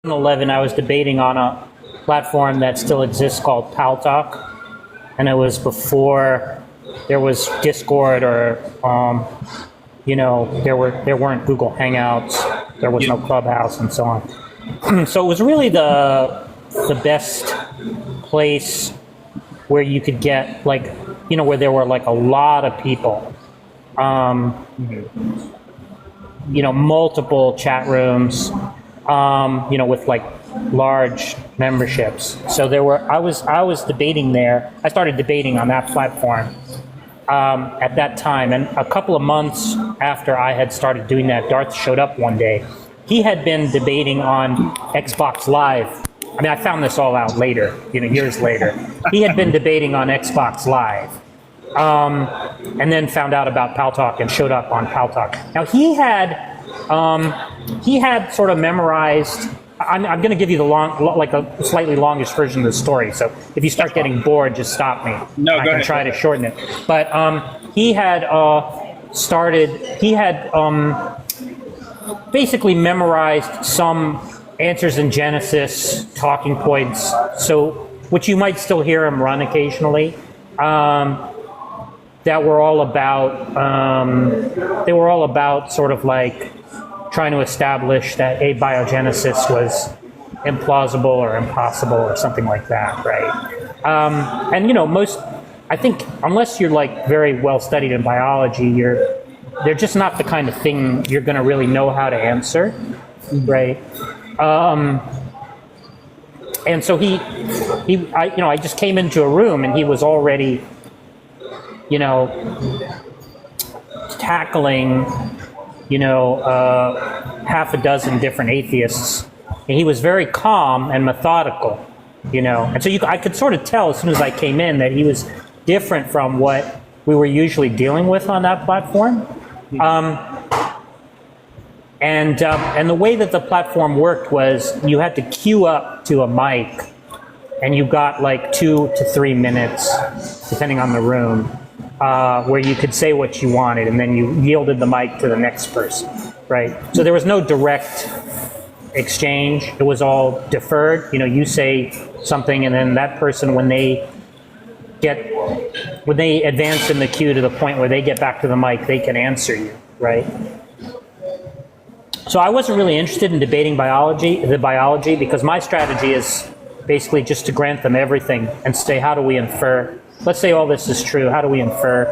2011, I was debating on a platform that still exists called Paltalk, and it was before there was Discord or, there weren't Google Hangouts, there was no Clubhouse, and so on. So it was really the best place where you could get where there were a lot of people, multiple chat rooms. With large memberships. So I was debating there. I started debating on that platform at that time. And a couple of months after I had started doing that, Darth showed up one day. He had been debating on Xbox Live. I mean, I found this all out later, years later. He had been debating on Xbox Live. And then found out about Paltalk and showed up on Paltalk. Now he had sort of memorized. I'm going to give you a slightly longish version of the story. So if you start getting bored, just stop me. No, I can try to shorten it. But he had basically memorized some answers in Genesis, talking points. So which you might still hear him run occasionally. That were all about sort of trying to establish that abiogenesis was implausible or impossible or something like that, right? I think unless you're very well studied in biology, they're just not the kind of thing you're going to really know how to answer, right? And so I just came into a room and he was already tackling, half a dozen different atheists. And he was very calm and methodical, And so I could sort of tell as soon as I came in that he was different from what we were usually dealing with on that platform. And the way that the platform worked was you had to queue up to a mic, and you got 2 to 3 minutes, depending on the room, where you could say what you wanted, and then you yielded the mic to the next person, right? So there was no direct exchange. It was all deferred. You say something, and then that person, when they advance in the queue to the point where they get back to the mic, they can answer you, right? So I wasn't really interested in debating the biology, because my strategy is basically just to grant them everything and say, how do we infer? Let's say all this is true. How do we infer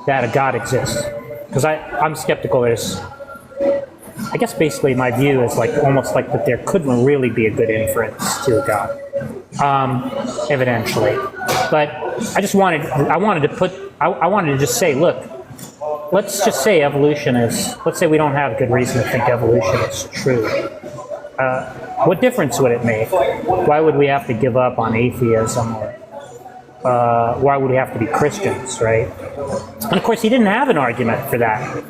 that a God exists? Because I'm skeptical. I guess basically my view is almost that there couldn't really be a good inference to a God, evidentially. But I wanted to just say, look, let's just say evolution is. Let's say we don't have good reason to think evolution is true. What difference would it make? Why would we have to give up on atheism or? Why would we have to be Christians, right? And of course, he didn't have an argument for that,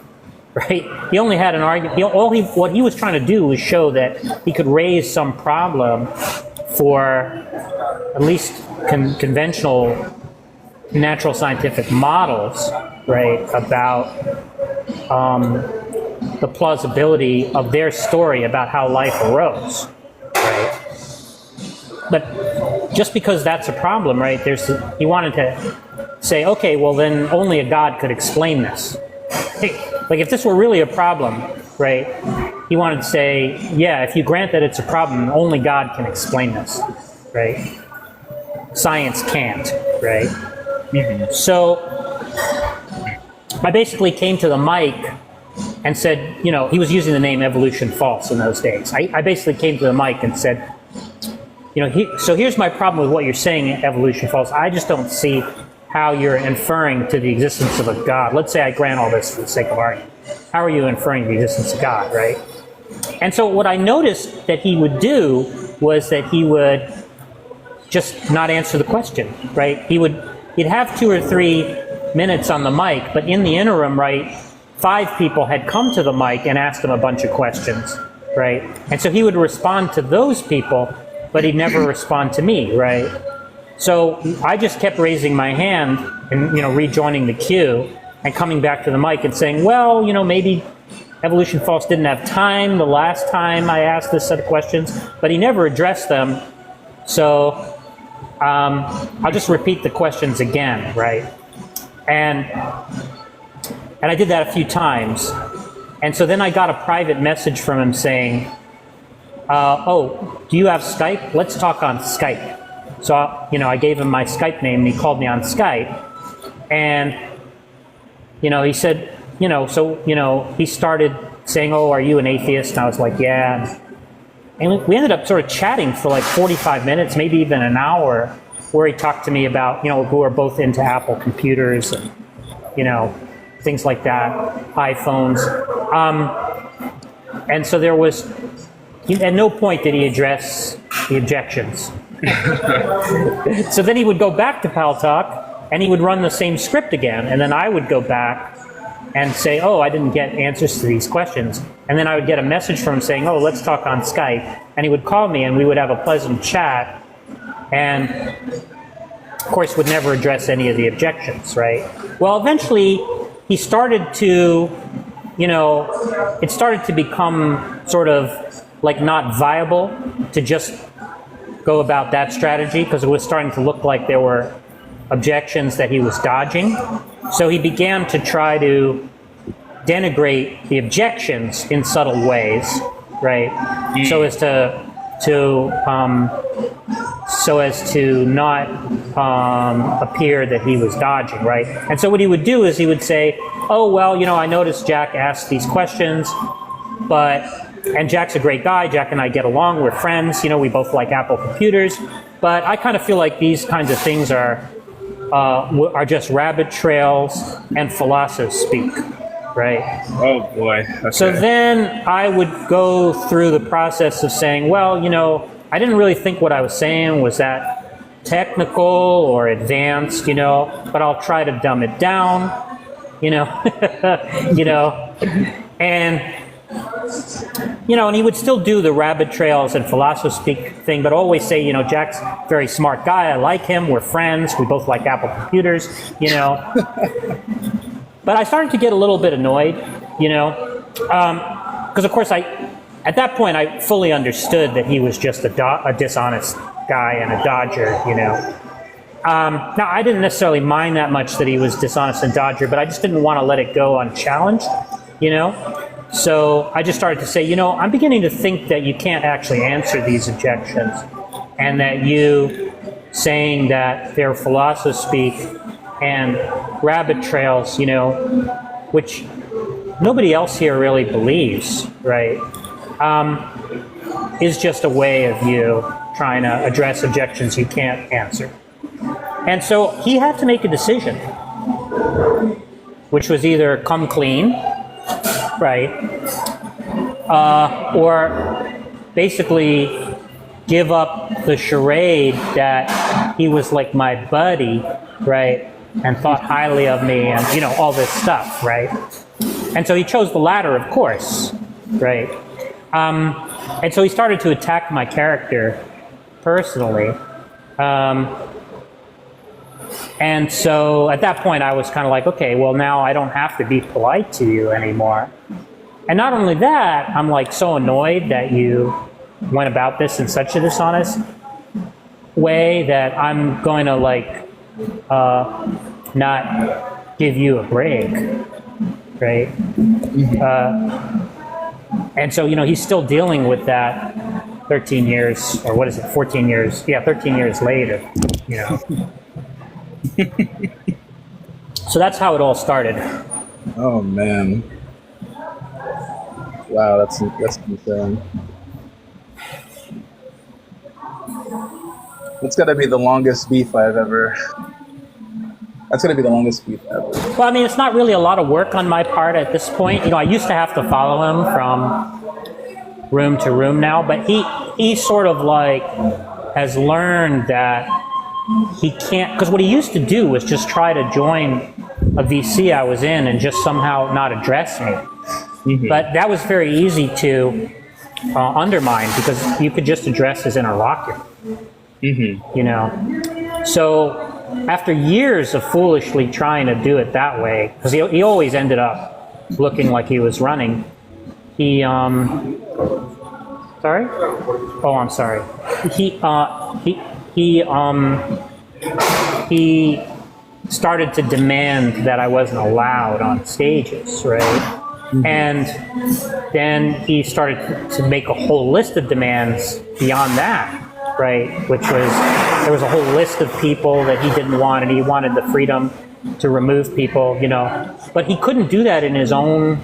right? He only had an argument. What he was trying to do was show that he could raise some problem for at least conventional natural scientific models, right, about the plausibility of their story about how life arose, right? But just because that's a problem, right, he wanted to say, okay, well then only a God could explain this. If this were really a problem, right, he wanted to say, yeah, if you grant that it's a problem, only God can explain this, right? Science can't, right? Mm-hmm. So I basically came to the mic and said, he was using the name Evolution False in those days. I basically came to the mic and said, so here's my problem with what you're saying, evolution false. I just don't see how you're inferring to the existence of a God. Let's say I grant all this for the sake of argument. How are you inferring the existence of God, right? And so what I noticed that he would do was that he would just not answer the question, right? He'd have 2 or 3 minutes on the mic, but in the interim, right, 5 people had come to the mic and asked him a bunch of questions, right? And so he would respond to those people, but he'd never respond to me, right? So I just kept raising my hand and, rejoining the queue and coming back to the mic and saying, well, maybe Evolution False didn't have time the last time I asked this set of questions, but he never addressed them. So I'll just repeat the questions again, right? And I did that a few times. And so then I got a private message from him saying, oh, do you have Skype? Let's talk on Skype. So, I gave him my Skype name, and he called me on Skype. And, he said, he started saying, oh, are you an atheist? And I was like, yeah. And we ended up sort of chatting for like 45 minutes, maybe even an hour, where he talked to me about, we were both into Apple computers and, things like that, iPhones. And so there was, at no point did he address the objections. So then he would go back to Pal Talk, and he would run the same script again, and then I would go back and say, oh, I didn't get answers to these questions. And then I would get a message from him saying, oh, let's talk on Skype. And he would call me, and we would have a pleasant chat, and of course would never address any of the objections, right? Well, eventually he started to, it started to become sort of like not viable to just go about that strategy, because it was starting to look like there were objections that he was dodging. So he began to try to denigrate the objections in subtle ways, right? So as to not appear that he was dodging, right? And so what he would do is he would say, oh, well, I noticed Jack asked these questions, and Jack's a great guy. Jack and I get along. We're friends. We both like Apple computers. But I kind of feel like these kinds of things are just rabbit trails and philosophy speak, right? Oh, boy. Okay. So then I would go through the process of saying, well, I didn't really think what I was saying was that technical or advanced, but I'll try to dumb it down, and and he would still do the rabbit trails and philosophy speak thing, but always say, Jack's a very smart guy. I like him. We're friends. We both like Apple computers, But I started to get a little bit annoyed, because of course at that point I fully understood that he was just a dishonest guy and a dodger, Now I didn't necessarily mind that much that he was dishonest and dodger, but I just didn't want to let it go unchallenged, So I just started to say, I'm beginning to think that you can't actually answer these objections, and that you saying that they're philosophy speak and rabbit trails, which nobody else here really believes, right, is just a way of you trying to address objections you can't answer. And so he had to make a decision, which was either come clean, right, or basically give up the charade that he was like my buddy, right, and thought highly of me, and all this stuff, right? And so he chose the latter, of course, right? And so he started to attack my character personally. And so at that point I was kind of like, okay, well now I don't have to be polite to you anymore. And not only that, I'm like so annoyed that you went about this in such a dishonest way that I'm going to like not give you a break, right? And so, he's still dealing with that 13 years, or what is it, 14 years? Yeah, 13 years later, So that's how it all started. Oh, man. Wow, that's insane. That's got to be the longest beef I've ever... That's going to be the longest beef ever. Well, I mean, it's not really a lot of work on my part at this point. I used to have to follow him from room to room now, but he sort of like has learned that he can't, because what he used to do was just try to join a VC I was in and just somehow not address me. Mm-hmm. But that was very easy to undermine, because you could just address his interlocutor. Mm-hmm. So after years of foolishly trying to do it that way, because he always ended up looking like he was running, he sorry? Oh, I'm sorry. He started to demand that I wasn't allowed on stages, right? And then he started to make a whole list of demands beyond that, right? Which was, there was a whole list of people that he didn't want, and he wanted the freedom to remove people, you know. But he couldn't do that in his own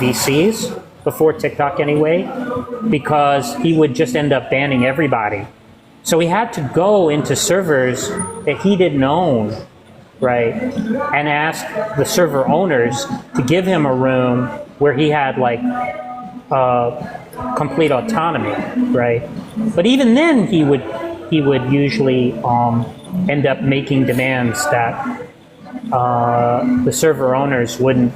VCs before TikTok anyway, because he would just end up banning everybody. So he had to go into servers that he didn't own, right, and ask the server owners to give him a room where he had like complete autonomy, right? But even then, he would usually end up making demands that the server owners wouldn't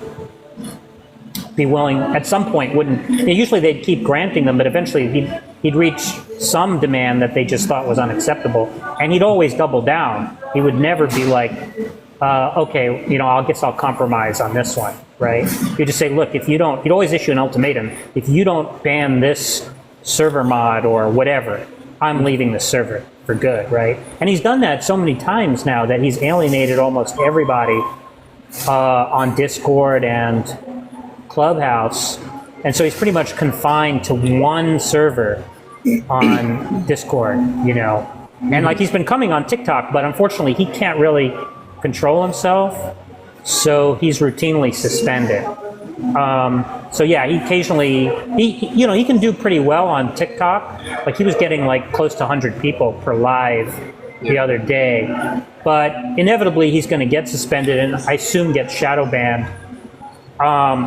be willing, at some point wouldn't, usually they'd keep granting them, but eventually he'd reach some demand that they just thought was unacceptable, and he'd always double down. He would never be like, okay, you know, I guess I'll compromise on this one, right? He'd just say, look, if you don't, he'd always issue an ultimatum, if you don't ban this server mod or whatever, I'm leaving the server for good, right? And he's done that so many times now that he's alienated almost everybody on Discord and Clubhouse, and so he's pretty much confined to one server on Discord, you know. And like, he's been coming on TikTok, but unfortunately he can't really control himself, so he's routinely suspended. So yeah, he occasionally, you know, he can do pretty well on TikTok. Like, he was getting like close to 100 people per live the other day, but inevitably he's going to get suspended and I assume get shadow banned.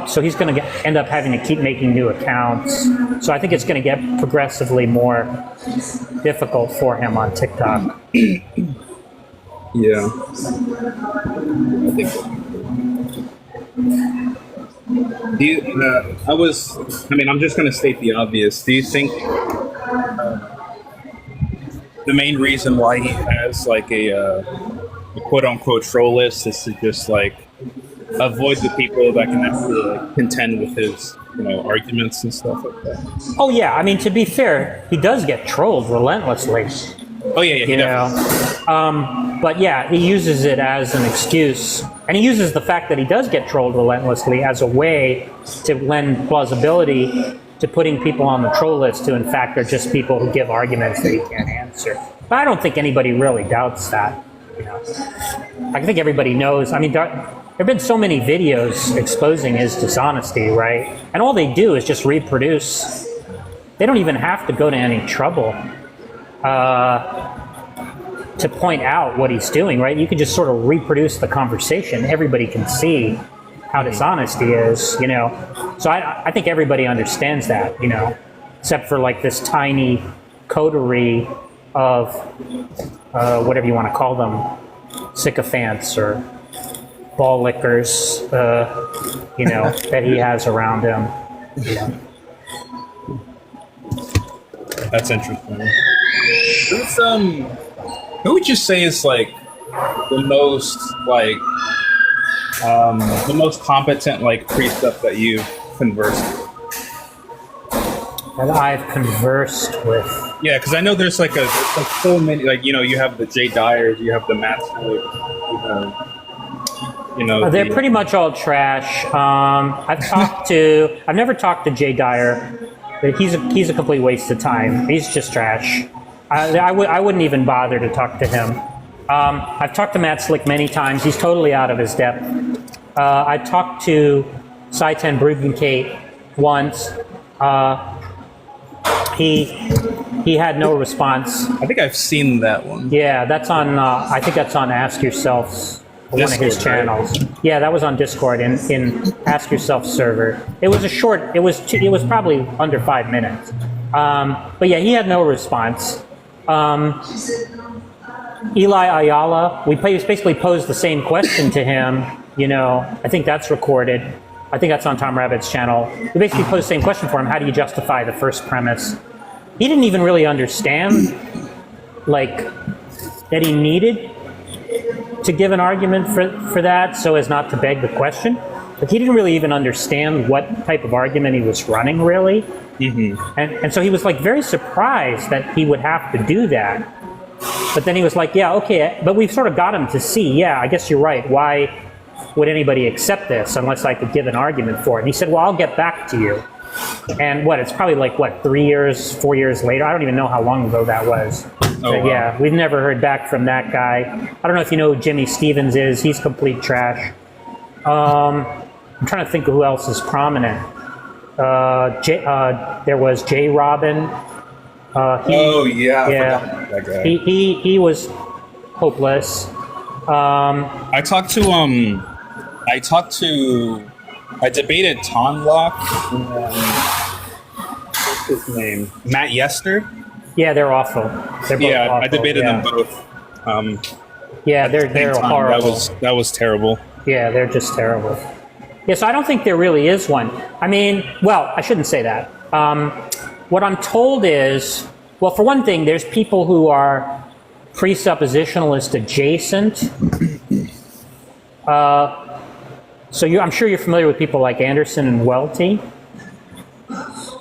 So he's going to end up having to keep making new accounts. So I think it's going to get progressively more difficult for him on TikTok. Yeah. I think. Do you, I'm just going to state the obvious. Do you think the main reason why he has like a quote unquote troll list is to just like avoid the people that can actually like contend with his, you know, arguments and stuff like that? Oh yeah, I mean, to be fair, he does get trolled relentlessly. Oh yeah, you know. But yeah, he uses it as an excuse, and he uses the fact that he does get trolled relentlessly as a way to lend plausibility to putting people on the troll list who in fact are just people who give arguments that he can't answer. But I don't think anybody really doubts that, you know. I think everybody knows. I mean, there have been so many videos exposing his dishonesty, right? And all they do is just reproduce. They don't even have to go to any trouble to point out what he's doing, right? You can just sort of reproduce the conversation. Everybody can see how dishonest he is, you know? So I think everybody understands that, you know, except for like this tiny coterie of whatever you want to call them, sycophants or ball lickers, you know, that he has around him. Yeah. That's interesting. Who would you say is like the most competent like priest that you've conversed with? That I've conversed with. Yeah, because I know there's like so many, like, you know, you have the Jay Dyers, you have the Matt Slick, you know, they're pretty much all trash. I've never talked to Jay Dyer. He's a complete waste of time. He's just trash. I wouldn't even bother to talk to him. I've talked to Matt Slick many times. He's totally out of his depth. I talked to Saitan Bruggencate once. He had no response. I think I've seen that one. Yeah, that's on. I think that's on Ask Yourself's, one of his channels. Right? Yeah, that was on Discord in Ask Yourself server. It was a short. It was probably under 5 minutes. But yeah, he had no response. Eli Ayala, we basically posed the same question to him. You know, I think that's recorded. I think that's on Tom Rabbit's channel. We basically posed the same question for him. How do you justify the first premise? He didn't even really understand, like, that he needed to give an argument for that so as not to beg the question. like he didn't really even understand what type of argument he was running, really. And so he was like very surprised that he would have to do that. But then he was like, yeah, okay, but we've sort of got him to see, yeah, I guess you're right. Why would anybody accept this unless I could give an argument for it? And he said, well, I'll get back to you. And it's probably like, 3 years, 4 years later? I don't even know how long ago that was. But yeah, we've never heard back from that guy. I don't know if you know who Jimmy Stevens is. He's complete trash. I'm trying to think of who else is prominent. There was Jay Robin. I forgot that guy. He was hopeless. I debated Tonlock. What's his name? Matt Yester. Yeah, they're awful. They're both awful. I debated them both. Yeah, they're horrible. That was terrible. Yeah, they're just terrible. Yeah, so I don't think there really is one. I mean, well, I shouldn't say that. What I'm told is, well, for one thing, there's people who are presuppositionalist adjacent. I'm sure you're familiar with people like Anderson and Welty.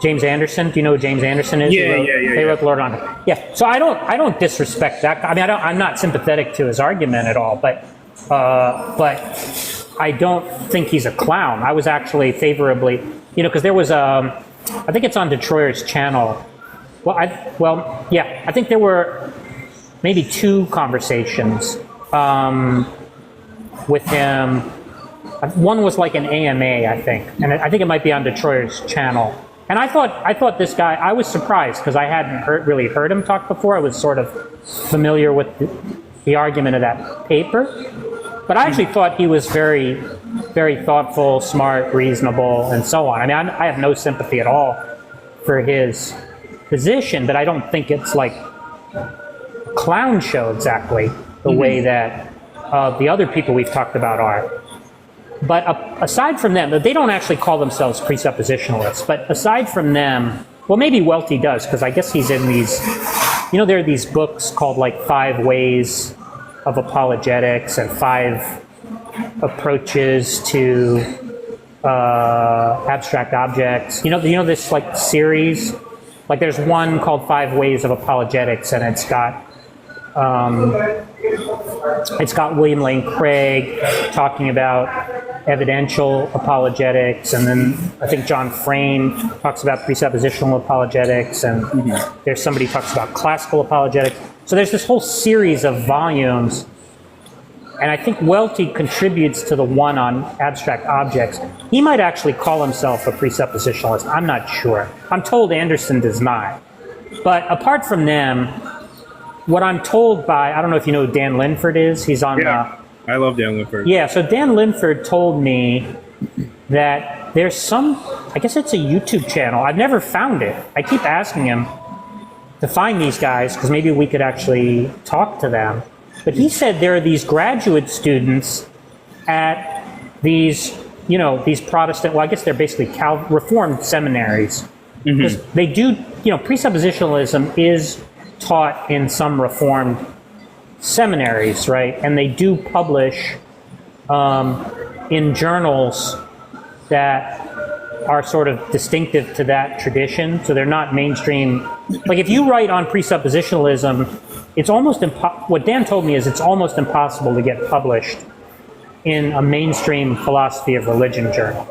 James Anderson, do you know who James Anderson is? They wrote Lord on it. Yeah, so I don't disrespect that. I mean, I'm not sympathetic to his argument at all, but I don't think he's a clown. I was actually favorably, because there was I think it's on Detroit's channel. I think there were maybe 2 conversations with him. One was like an AMA, I think, and I think it might be on Detroit's channel. And I thought this guy, I was surprised because I hadn't really heard him talk before. I was sort of familiar with the argument of that paper. But I actually thought he was very, very thoughtful, smart, reasonable, and so on. I mean, I have no sympathy at all for his position, but I don't think it's like a clown show exactly the way that the other people we've talked about are. But aside from them, they don't actually call themselves presuppositionalists, but aside from them, well, maybe Welty does, because I guess he's in these, there are these books called like 5 Ways of Apologetics and 5 Approaches to Abstract Objects. You know this like series? Like there's one called 5 Ways of Apologetics, and it's got William Lane Craig talking about evidential apologetics, and then I think John Frame talks about presuppositional apologetics, and there's somebody who talks about classical apologetics. So there's this whole series of volumes, and I think Welty contributes to the one on abstract objects. He might actually call himself a presuppositionalist. I'm not sure. I'm told Anderson does not. But apart from them, what I'm told by, I don't know if you know who Dan Linford is. He's on I love Dan Linford. Yeah, so Dan Linford told me that there's I guess it's a YouTube channel. I've never found it. I keep asking him to find these guys because maybe we could actually talk to them. But he said there are these graduate students at these, these Protestant, well, I guess they're basically Reformed seminaries. Because they do, presuppositionalism is taught in some Reformed seminaries, right? And they do publish in journals that are sort of distinctive to that tradition. So they're not mainstream. Like if you write on presuppositionalism, it's almost what Dan told me is it's almost impossible to get published in a mainstream philosophy of religion journal,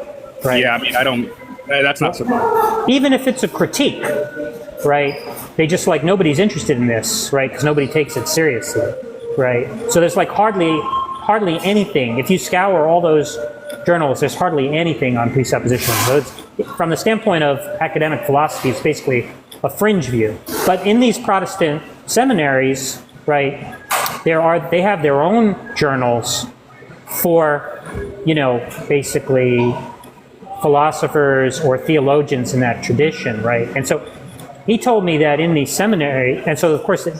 right? Yeah, I mean, that's not surprising. Even if it's a critique, right? They just nobody's interested in this, right? Because nobody takes it seriously, right? So there's hardly anything. If you scour all those journals, there's hardly anything on presuppositionalism. So it's, from the standpoint of academic philosophy, it's basically a fringe view. But in these Protestant seminaries, right, they have their own journals for, basically philosophers or theologians in that tradition, right? And so he told me that in the seminary, and so of course the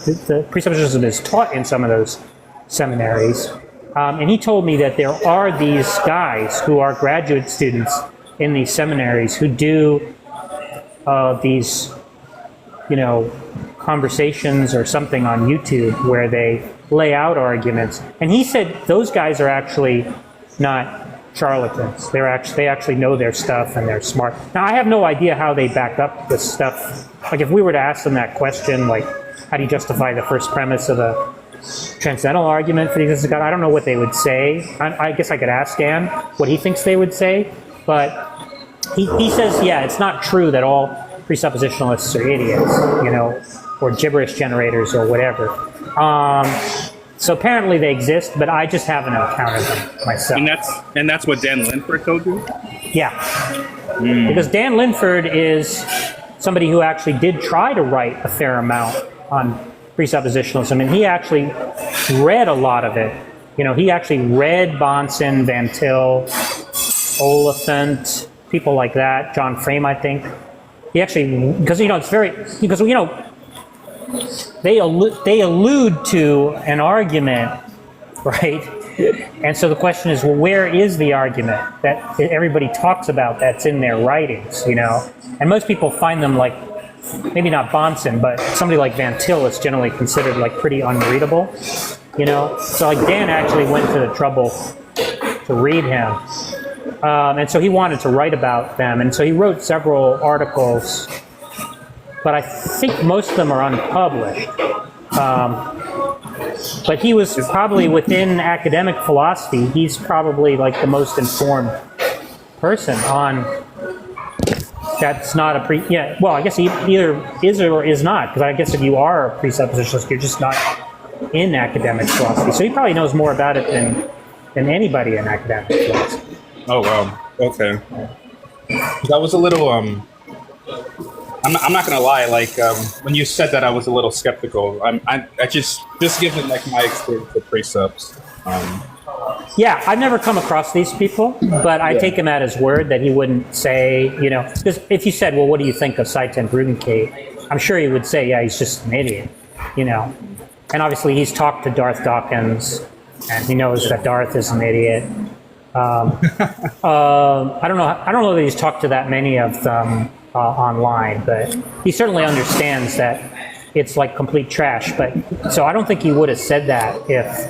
presuppositionalism is taught in some of those seminaries, and he told me that there are these guys who are graduate students in these seminaries who do these, conversations or something on YouTube where they lay out arguments. And he said those guys are actually not charlatans. They actually know their stuff and they're smart. Now, I have no idea how they back up this stuff. Like, if we were to ask them that question, like, how do you justify the first premise of a transcendental argument for the existence of God? I don't know what they would say. I guess I could ask Dan what he thinks they would say, but he says, yeah, it's not true that all presuppositionalists are idiots, or gibberish generators or whatever. So apparently they exist, but I just haven't encountered them myself. And that's what Dan Linford told you? Yeah. Because Dan Linford is somebody who actually did try to write a fair amount on presuppositionalism, and he actually read a lot of it. He actually read Bonson, Van Til, Oliphant, people like that, John Frame, I think. He actually, because they allude to an argument, right? And so the question is, well, where is the argument that everybody talks about that's in their writings, And most people find them like, maybe not Bonson, but somebody like Van Til is generally considered like pretty unreadable, So like Dan actually went to the trouble to read him. And so he wanted to write about them. And so he wrote several articles, but I think most of them are unpublished. But he was probably within academic philosophy, he's probably like the most informed person on that's not a well, I guess he either is or is not, because I guess if you are a presuppositionalist, you're just not in academic philosophy. So he probably knows more about it than anybody in academic philosophy. Oh, wow. Okay. That was a little, I'm not gonna lie. Like when you said that, I was a little skeptical. I just given like my experience with precepts. Yeah, I've never come across these people, but I take him at his word that he wouldn't say, because if you said, well, what do you think of Seitan Brudenkate? I'm sure he would say, yeah, he's just an idiot, And obviously he's talked to Darth Dawkins, and he knows that Darth is an idiot. I don't know that he's talked to that many of them online, but he certainly understands that it's like complete trash. But so I don't think he would have said that if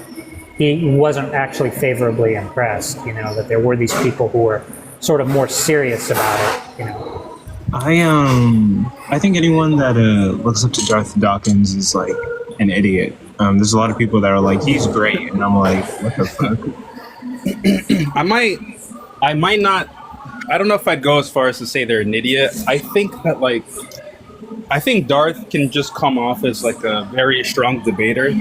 he wasn't actually favorably impressed, that there were these people who were sort of more serious about it, I think anyone that looks up to Darth Dawkins is like an idiot. There's a lot of people that are like, he's great, and I'm like, what the fuck? I might not. I don't know if I'd go as far as to say they're an idiot. I think Darth can just come off as like a very strong debater,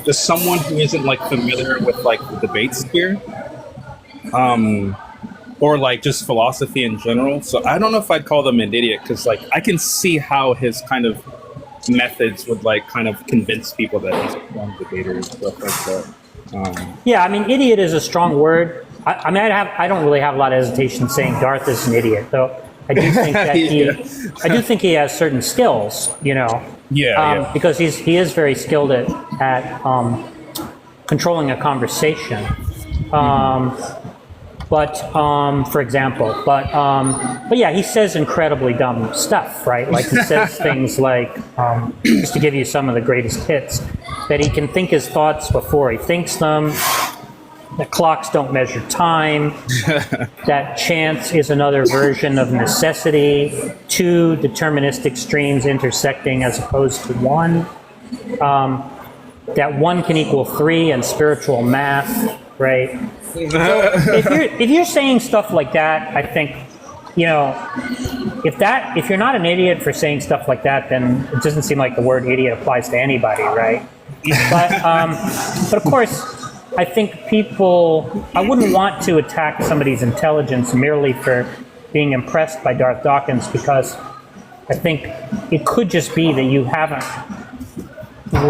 just someone who isn't like familiar with like the debate sphere, or like just philosophy in general. So I don't know if I'd call them an idiot, because like I can see how his kind of methods would like kind of convince people that he's a strong debater and stuff like that. Yeah, I mean, idiot is a strong word. I don't really have a lot of hesitation saying Darth is an idiot, though. I do think that I do think he has certain skills, because he is very skilled at controlling a conversation. For example, but yeah, he says incredibly dumb stuff, right? Like he says things like, just to give you some of the greatest hits, that he can think his thoughts before he thinks them, that clocks don't measure time, that chance is another version of necessity, two deterministic streams intersecting as opposed to one, that one can equal three in spiritual math, right? So if you're saying stuff like that, I think, if you're not an idiot for saying stuff like that, then it doesn't seem like the word idiot applies to anybody, right? But of course, I think I wouldn't want to attack somebody's intelligence merely for being impressed by Darth Dawkins, because I think it could just be that you haven't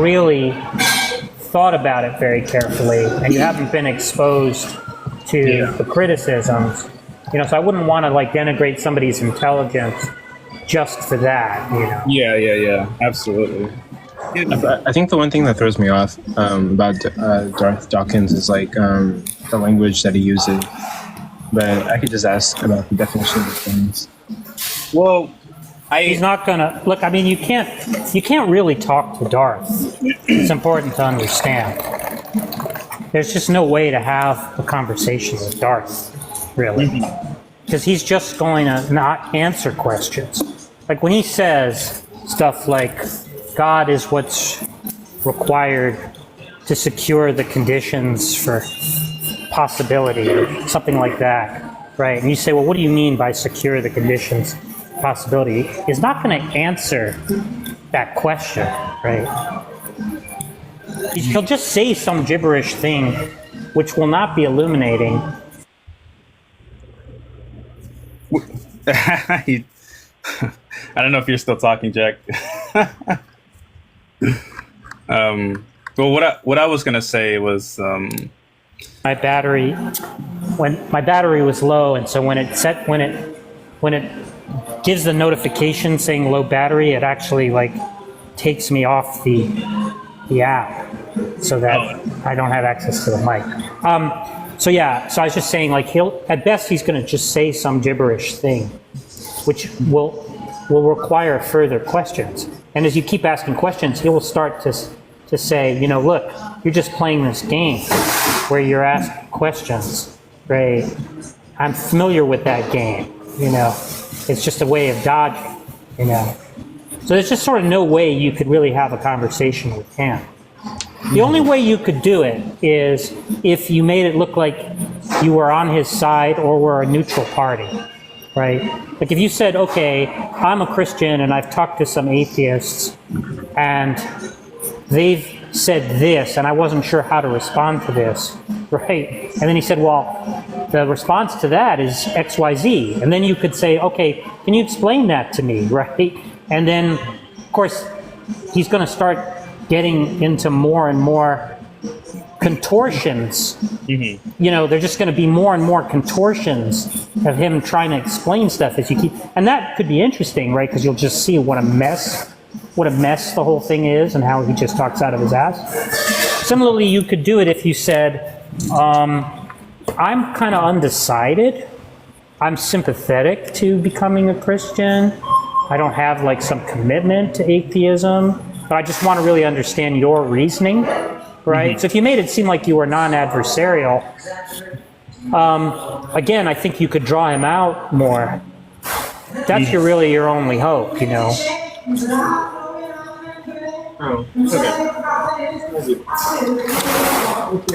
really thought about it very carefully, and you haven't been exposed to the criticisms. So I wouldn't want to like denigrate somebody's intelligence just for that. Yeah, absolutely. I think the one thing that throws me off about Darth Dawkins is like the language that he uses. But I could just ask about the definition of things. Well, he's not gonna look. I mean, you can't really talk to Darth. It's important to understand. There's just no way to have a conversation with Darth. really. Because he's just going to not answer questions. Like when he says stuff like, God is what's required to secure the conditions for possibility, or something like that, right? And you say, well, what do you mean by secure the conditions for possibility? He's not going to answer that question, right? He'll just say some gibberish thing which will not be illuminating. I don't know if you're still talking, Jack. Well, what I was gonna say was My battery, when my battery was low, and so when it gives the notification saying low battery, it actually like takes me off the app so that I don't have access to the mic. So I was just saying, like, at best he's going to just say some gibberish thing, which will require further questions. And as you keep asking questions, he will start to say, you know, look, you're just playing this game where you're asking questions, right? I'm familiar with that game, you know. It's just a way of dodging, you know. So there's just sort of no way you could really have a conversation with him. The only way you could do it is if you made it look like you were on his side or were a neutral party, right? Like if you said, okay, I'm a Christian and I've talked to some atheists and they've said this and I wasn't sure how to respond to this, right? And then he said, well, the response to that is XYZ. And then you could say, okay, can you explain that to me, right? And then, of course, he's going to start getting into more and more contortions. Mm-hmm. You know, there's just going to be more and more contortions of him trying to explain stuff as you keep, and that could be interesting, right? Because you'll just see what a mess the whole thing is and how he just talks out of his ass. Similarly, you could do it if you said, I'm kind of undecided. I'm sympathetic to becoming a Christian. I don't have like some commitment to atheism, but I just want to really understand your reasoning, right? Mm-hmm. So if you made it seem like you were non-adversarial, again, I think you could draw him out more. That's really your only hope, you know. Oh, okay.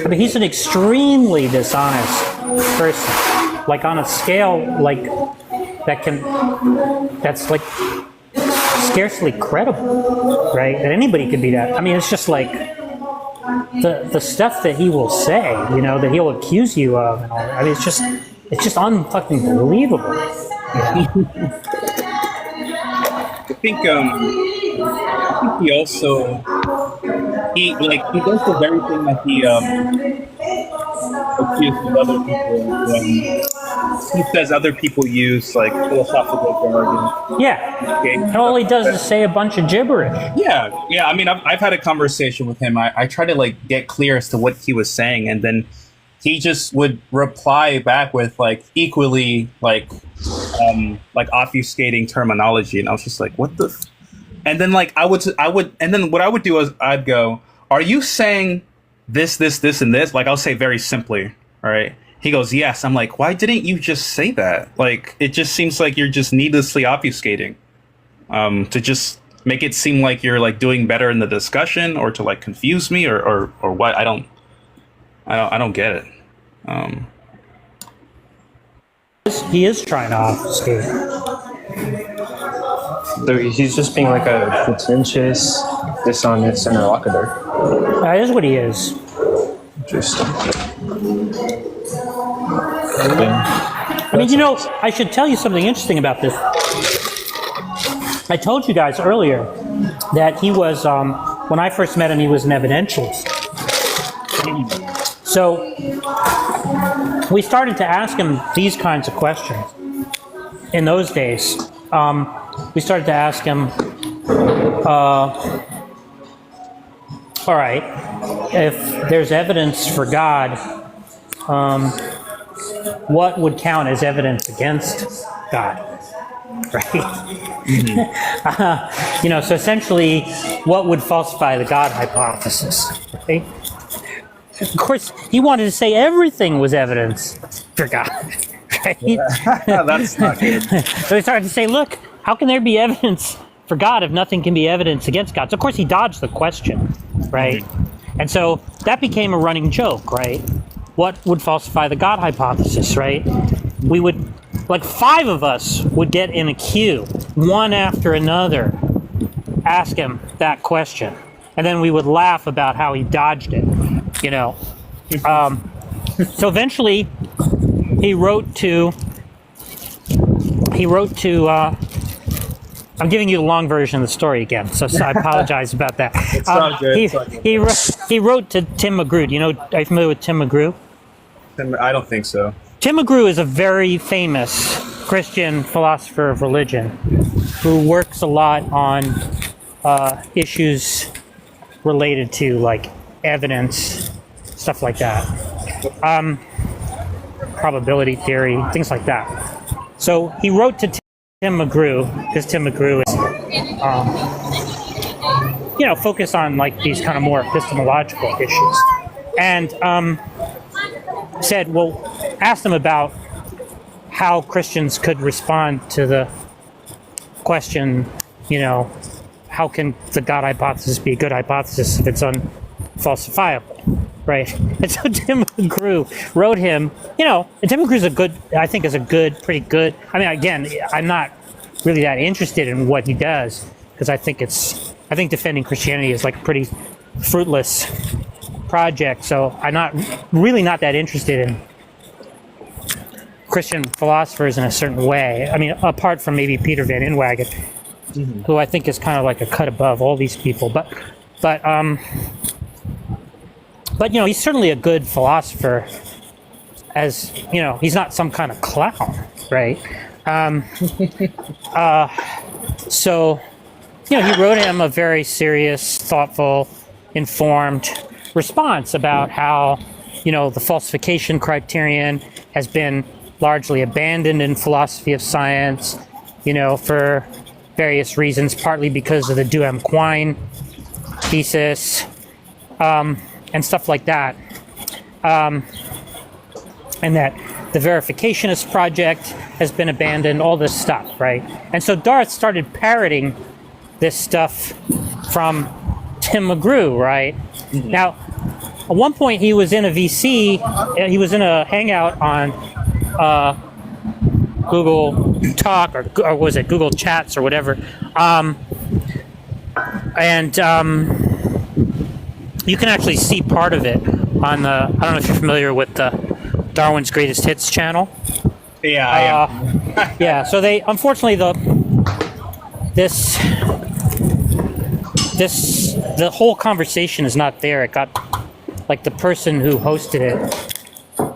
But he's an extremely dishonest person, like on a scale like that's like scarcely credible, right? That anybody could be that. I mean, it's just like the stuff that he will say, you know, that he'll accuse you of, and all that. I mean, it's just unfucking believable. Yeah. I think he also he does the very thing that he accuses other people when he says other people use like philosophical jargon. Yeah. Okay. And all he does is say a bunch of gibberish. Yeah. I mean, I've had a conversation with him. I try to like get clear as to what he was saying, and then he just would reply back with like equally like obfuscating terminology, and I was just like, what the and then like I would and then what I would do is I'd go, are you saying this and this? Like I'll say very simply, all right? He goes, yes. I'm like, why didn't you just say that? Like it just seems like you're just needlessly obfuscating to just make it seem like you're like doing better in the discussion, or to like confuse me, or what? I don't get it. He is trying to obfuscate. So he's just being like a pretentious, dishonest interlocutor. That is what he is. Interesting. I mean, you know, I should tell you something interesting about this. I told you guys earlier that he was, when I first met him, he was an evidentialist. So we started to ask him these kinds of questions. In those days, we started to ask him, all right, if there's evidence for God, what would count as evidence against God? Right? Mm-hmm. You know, so essentially, what would falsify the God hypothesis? Right? Of course, he wanted to say everything was evidence for God. right? That's not good. So he started to say, look, how can there be evidence for God if nothing can be evidence against God? So of course he dodged the question, right? And so that became a running joke, right? What would falsify the God hypothesis, right? We would, like 5 of us would get in a queue, one after another, ask him that question. And then we would laugh about how he dodged it, you know. So eventually he wrote to, I'm giving you the long version of the story again, so I apologize about that. It's all good. He wrote to Tim McGrew. Do you know, are you familiar with Tim McGrew? I don't think so. Tim McGrew is a very famous Christian philosopher of religion who works a lot on issues related to like evidence, stuff like that, probability theory, things like that. So he wrote to Tim McGrew, because Tim McGrew is, focused on like these kind of more epistemological issues, and asked him about how Christians could respond to the question, how can the God hypothesis be a good hypothesis if it's unfalsifiable, right? And so Tim McGrew wrote him, and Tim McGrew is pretty good. I mean, again, I'm not really that interested in what he does because I think defending Christianity is like a pretty fruitless project. So I'm not that interested in Christian philosophers in a certain way. I mean, apart from maybe Peter Van Inwagen, who I think is kind of like a cut above all these people. But he's certainly a good philosopher. As he's not some kind of clown, right? So he wrote him a very serious, thoughtful, informed response about how the falsification criterion has been largely abandoned in philosophy of science, for various reasons, partly because of the Duhem Quine thesis, and stuff like that. And that the verificationist project has been abandoned, all this stuff, right? And so Darth started parroting this stuff from Tim McGrew, right? Now, at one point he was in a VC, he was in a hangout on Google Talk, or was it Google Chats or whatever, and you can actually see part of it on the, I don't know if you're familiar with the Darwin's Greatest Hits channel. Yeah, I am. Yeah, so they, unfortunately, the whole conversation is not there. It got, like, the person who hosted it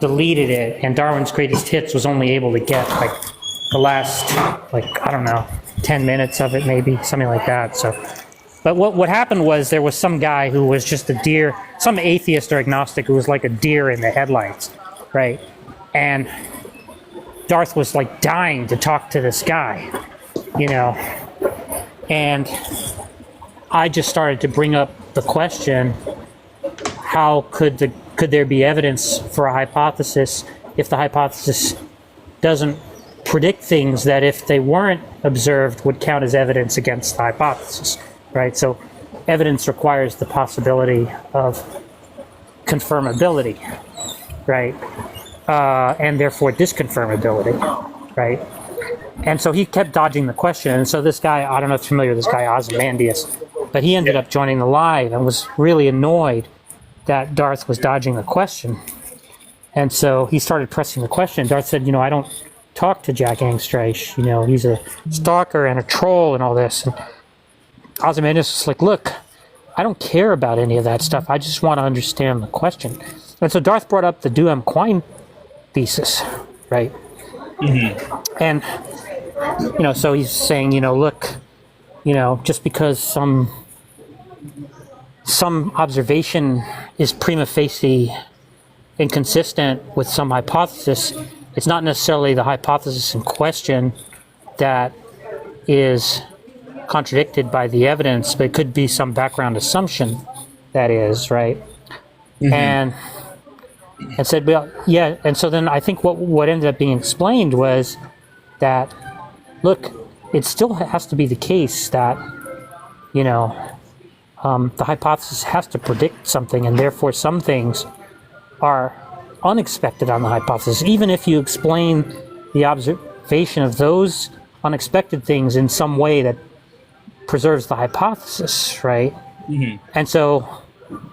deleted it, and Darwin's Greatest Hits was only able to get, like, the last, 10 minutes of it, maybe, something like that. So, but what happened was there was some guy who was just a deer, some atheist or agnostic who was like a deer in the headlights, right? And Darth was like dying to talk to this guy, and I just started to bring up the question, how could there be evidence for a hypothesis if the hypothesis doesn't predict things that, if they weren't observed, would count as evidence against the hypothesis, right? So evidence requires the possibility of confirmability, right? And therefore disconfirmability, right? And so he kept dodging the question. And so this guy, I don't know if you're familiar with this guy, Ozymandias, but he ended up joining the live and was really annoyed that Darth was dodging the question. And so he started pressing the question. Darth said, I don't talk to Jack Angstreich. He's a stalker and a troll and all this. And Ozymandias was like, look, I don't care about any of that stuff. I just want to understand the question. And so Darth brought up the Duhem Quine thesis, right? And, so he's saying, look, just because some observation is prima facie inconsistent with some hypothesis, it's not necessarily the hypothesis in question that is contradicted by the evidence, but it could be some background assumption that is, right? And and said, well, yeah. And so then I think what ended up being explained was that, look, it still has to be the case that, the hypothesis has to predict something, and therefore some things are unexpected on the hypothesis, even if you explain the observation of those unexpected things in some way that preserves the hypothesis, right? Mm-hmm. And so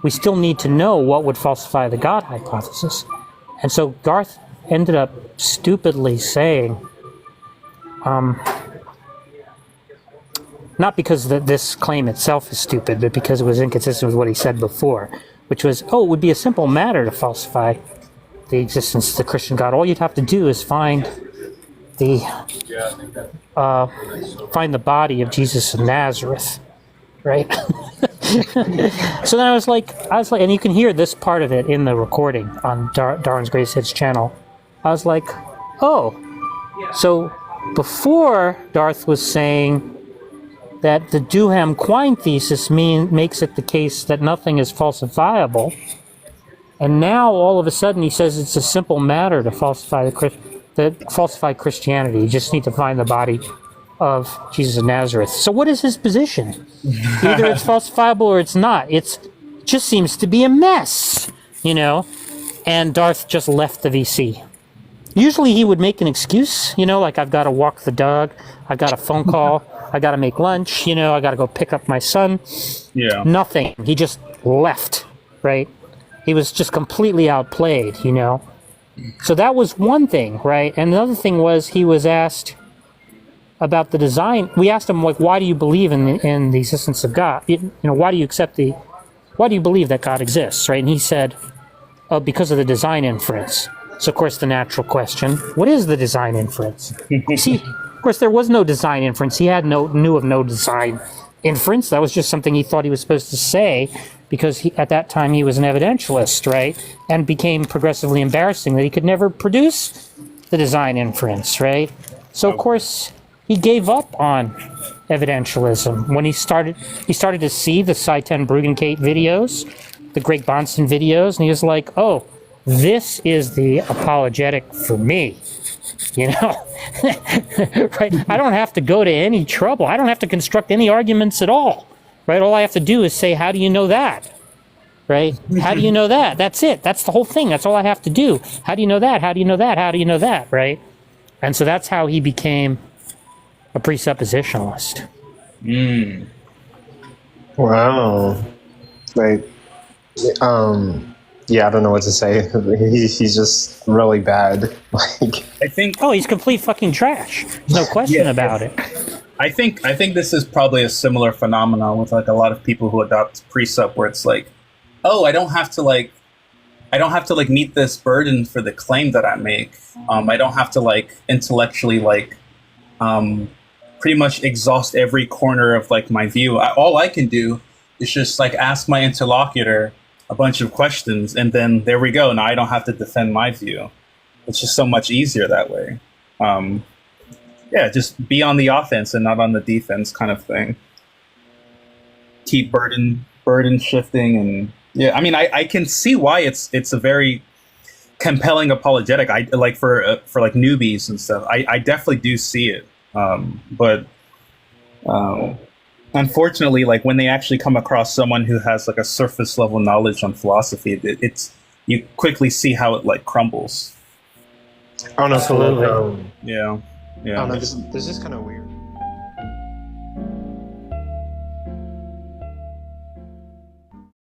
we still need to know what would falsify the God hypothesis. And so Darth ended up stupidly saying, not because this claim itself is stupid, but because it was inconsistent with what he said before, which was, it would be a simple matter to falsify the existence of the Christian God. All you'd have to do is find the body of Jesus of Nazareth, right? So then I was like, and you can hear this part of it in the recording on Darwin's Greatest Hits channel. I was like, oh, so before Darth was saying that the Duhem-Quine thesis makes it the case that nothing is falsifiable, and now all of a sudden he says it's a simple matter to falsify falsify Christianity. You just need to find the body of Jesus of Nazareth. So what is his position? Either it's falsifiable or it's not. It just seems to be a mess, And Darth just left the VC. Usually he would make an excuse, like I've got to walk the dog, I got a phone call, I got to make lunch, I got to go pick up my son. Yeah. Nothing. He just left, right? He was just completely outplayed, So that was one thing, right? And another thing was he was asked about the design. We asked him, why do you believe in the existence of God? Why do you believe that God exists, right? And he said, because of the design inference. So, of course, the natural question, what is the design inference? See, of course, there was no design inference. He knew of no design inference. That was just something he thought he was supposed to say because at that time he was an evidentialist, right? And became progressively embarrassing that he could never produce the design inference, right? So, of course, he gave up on evidentialism when he started to see the Seitan Bruggencate videos, the Greg Bahnsen videos, and he was like, oh, this is the apologetic for me, right? I don't have to go to any trouble. I don't have to construct any arguments at all, right? All I have to do is say, how do you know that, right? How do you know that? That's it. That's the whole thing. That's all I have to do. How do you know that? How do you know that? How do you know that, right? And so that's how he became a presuppositionalist. Mm. Wow. Yeah, I don't know what to say. He's just really bad. I think. Oh, he's complete fucking trash. There's no question about it. I think this is probably a similar phenomenon with a lot of people who adopt presup, where it's like, oh, I don't have to meet this burden for the claim that I make. I don't have to intellectually pretty much exhaust every corner of my view. All I can do is just ask my interlocutor a bunch of questions, and then there we go. Now I don't have to defend my view. It's just so much easier that way. Just be on the offense and not on the defense kind of thing. Keep burden shifting, and I can see why it's a very compelling apologetic. I for newbies and stuff. I definitely do see it. But unfortunately, when they actually come across someone who has a surface level knowledge on philosophy, you quickly see how it crumbles. Oh no, absolutely. Yeah. Oh no, this is kind of weird.